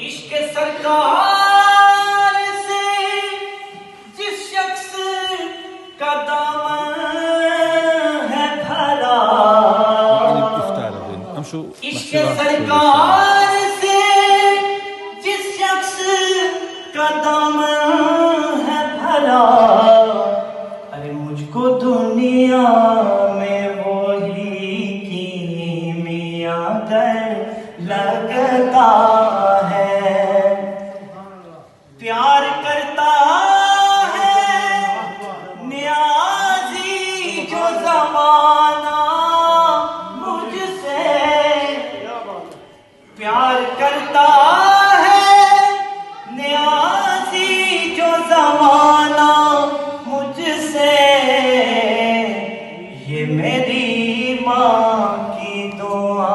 इश्क सरकार से जिस शख्स का दामन है भरा इश्क सरकार से जिस शख्स का दामन है भरा अरे मुझको दुनिया में वही कीमिया डर लगता प्यार करता है नियाज़ी जो ज़माना मुझसे प्यार करता है नियाज़ी जो ज़माना मुझसे ये मेरी माँ की दुआ